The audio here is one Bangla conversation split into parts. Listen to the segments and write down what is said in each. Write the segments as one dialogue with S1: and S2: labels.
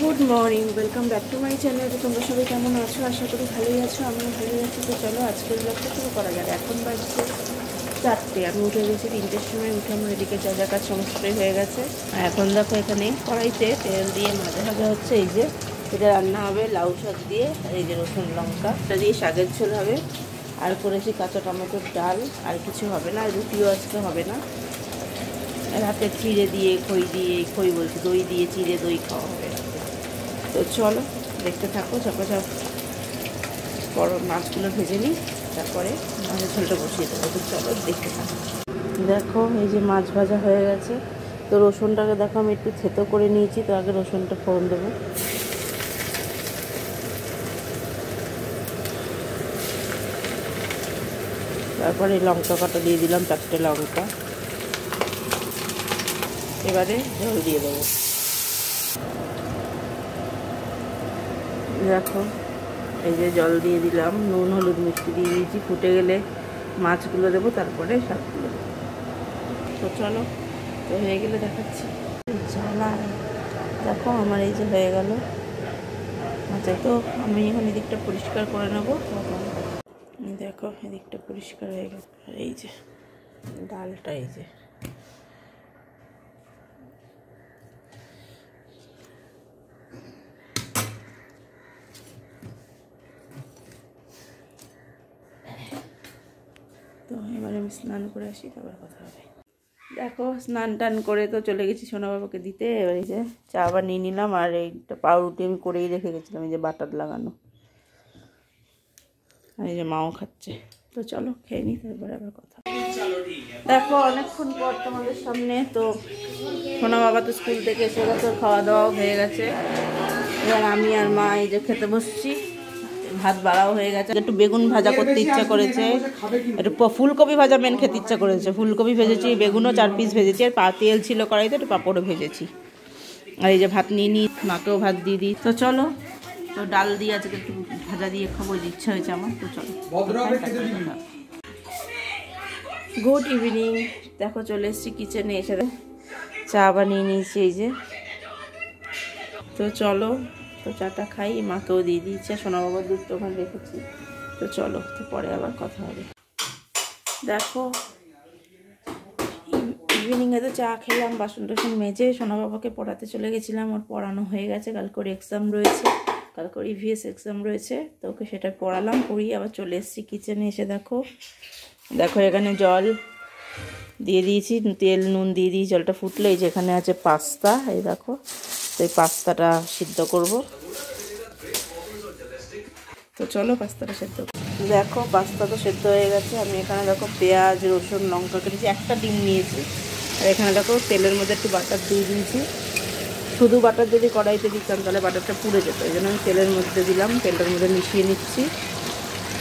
S1: Good morning, welcome back to my channel. তোমরা সবাই কেমন আছো? আশা করি ভালোই আছো, আমিও ভালোই আছি। তো চলো আজকের ব্লগটা শুরু করা যাক। এখন বাজছে 4টে, আমি উঠে গেছি 3টের সময়। উঠে আমার এদিকে যা যা কাজ সমস্তই হয়ে গেছে। এখন দেখো এখানে কড়াইতে তেল দিয়ে ভাজা ভাজা হচ্ছে। এই যে এটা রান্না হবে লাউ শাক দিয়ে, আর এই যে রসুন লঙ্কা এটা দিয়ে শাকের ঝোল হবে। আর করেছি কাঁচা টমেটোর ডাল, আর কিছু হবে না। রুটিও আজকে হবে না, রাতে চিড়ে দিয়ে দই দিয়ে চিড়ে দই খাওয়া হবে। তো চলো দেখতে থাকো, ঝপাঝপ বড় মাছগুলো ভেজে নিই, তারপরে মাছের ঝোলটা বসিয়ে দেবো। তো চলো দেখতে থাকো। দেখো এই যে মাছ ভাজা হয়ে গেছে। তো রসুনটাকে দেখো আমি একটু থেতো করে নিয়েছি। তো আগে রসুনটা ফোড়ন দেবো। তারপরে লঙ্কা কাটা দিয়ে দিলাম, 4টে লঙ্কা। এবারে ঝোল দিয়ে দেবো। দেখো এই যে জল দিয়ে দিলাম, নুন হলুদ মিষ্টি দিয়ে দিয়েছি। ফুটে গেলে মাছগুলো দেবো, তারপরে শাকগুলো দেবো। তো চলো, তো হয়ে গেলে দেখাচ্ছি। জ্বালা দেখো আমার এই যে হয়ে গেল। আচ্ছা, তো আমি এখন এদিকটা পরিষ্কার করে নেবো। দেখো এদিকটা পরিষ্কার হয়ে গেল। আর এই যে ডালটা, এই যে তো এবারে আমি স্নান করে আসি, তারপর কথা হবে। দেখো স্নান টান করে তো চলে গেছি সোনা বাবাকে দিতে। এবার এই যে চা আবার নিয়ে নিলাম। আর এইটা পাউরুটি আমি করেই রেখে গেছিলাম, এই যে বাটার লাগানো। আর এই যে মাও খাচ্ছে। তো চলো খেয়ে নিই, তারপরে আবার কথা। দেখো অনেকক্ষণ পর তোমাদের সামনে। তো সোনা বাবা তো স্কুল থেকে এসে গেছে, খাওয়া দাওয়াও হয়ে গেছে। এবার আমি আর মা এই যে খেতে বসছি। ভাত বাড়াও হয়ে গেছে। একটু বেগুন ভাজা করতে ইচ্ছা করেছে, একটু ফুলকপি ভাজা মেন খেতে ইচ্ছা করেছে। ফুলকপি ভেজেছি, বেগুনও 4 পিস ভেজেছি, আর তেল ছিল কড়াইতে, একটু পাঁপড়ও ভেজেছি। আর এই যে ভাত নিয়ে নিই, মাকেও ভাত দিয়ে দিই। তো চলো, তো ডাল দিয়ে আজকে একটু ভাজা দিয়ে খাবো, ইচ্ছা হয়েছে আমার। তো চলো। Good evening. দেখো চলে এসেছি কিচেনে, এসে চা বানিয়ে নিয়েছি এই যে। তো চলো, তো চাটা খাই, মাকেও দিয়ে দিয়েছি। সোনা বাবার দুধ তো ওখানে রেখেছি। তো চলো, তো পরে আবার কথা হবে। দেখো ইভিনিংয়ে তো চা খেলাম, বাসন টাসন মেজে সোনা বাবাকে পড়াতে চলে গেছিলাম। ওর পড়ানো হয়ে গেছে, কালকে এক্সাম রয়েছে, কালকে ইভিএস এক্সাম রয়েছে। তো ওকে সেটা পড়ালাম, পড়িয়ে আবার চলে এসেছি কিচেনে। এসে দেখো এখানে জল দিয়ে দিয়েছি, তেল নুন দিয়ে দিয়েছি। জলটা ফুটলে এই যে এখানে আছে পাস্তা, এই দেখো। তো এই পাস্তাটা সিদ্ধ করব। তো চলো পাস্তাটা সেদ্ধ। দেখো পাস্তা তো সেদ্ধ হয়ে গেছে। আমি এখানে দেখো পেঁয়াজ রসুন লঙ্কা কেটেছি, একটা ডিম নিয়েছি। আর এখানে দেখো তেলের মধ্যে একটু বাটার দিয়ে দিয়েছি। শুধু বাটার যদি কড়াইতে দিতাম তাহলে বাটারটা পুড়ে যেত, এই জন্য আমি তেলের মধ্যে দিলাম। তেলটার মধ্যে মিশিয়ে নিচ্ছি।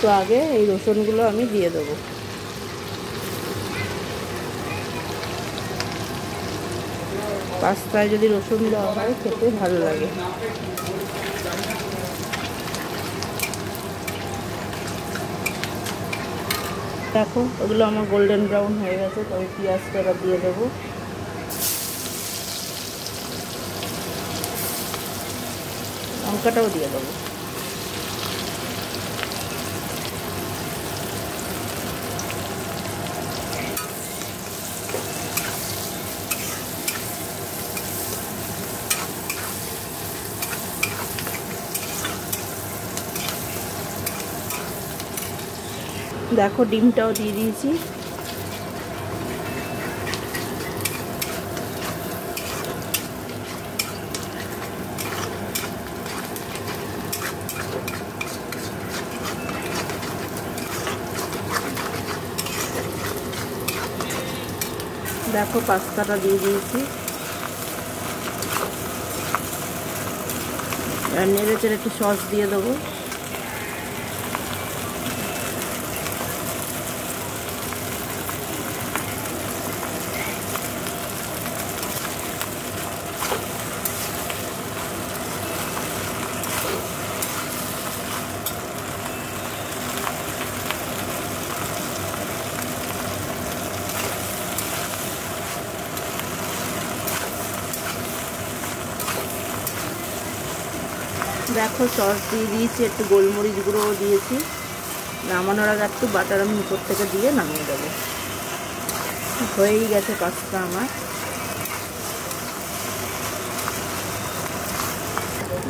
S1: তো আগে এই রসুনগুলো আমি দিয়ে দেবো। পাস্তায় যদি রসুন দেওয়া হয় খেতে ভালো লাগে। দেখো ওগুলো আমার গোল্ডেন ব্রাউন হয়ে গেছে। তবে পেঁয়াজটা এবার দিয়ে দেবো। লঙ্কাটাও দিয়ে দেবো। দেখো ডিমটাও দিয়ে দিয়েছি। দেখো পাস্তাটা দিয়ে দিয়েছি। আর নেড়ে চেড়ে একটু সস দিয়ে দেবো। দেখো সস দিয়ে দিয়েছি, একটু গোলমরিচ গুঁড়োও দিয়েছি। নামানোর আগে একটু বাটার আমি উপর থেকে দিয়ে নামিয়ে দেবো। হয়েই গেছে পাস্তা আমার।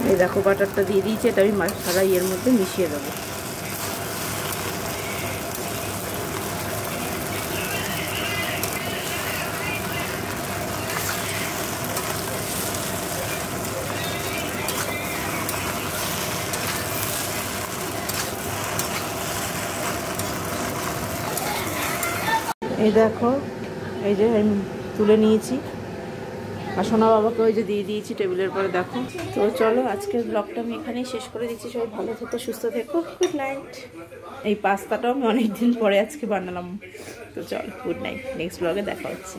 S1: এই দেখো বাটারটা দিয়ে দিয়েছি, এটা আমি সারা ইয়ের মধ্যে মিশিয়ে দেবো। এই দেখো, এই যে আমি তুলে নিয়েছি আর সোনা বাবাকে ওই যে দিয়ে দিয়েছি টেবিলের পরে। দেখো, তো চলো আজকের ব্লগটা আমি এখানেই শেষ করে দিচ্ছি। সবাই ভালো থেকো, সুস্থ থেকো, গুড নাইট। এই পাস্তাটাও আমি অনেকদিন পরে আজকে বানালাম। তো চলো, গুড নাইট, নেক্সট ব্লগে দেখা হচ্ছে।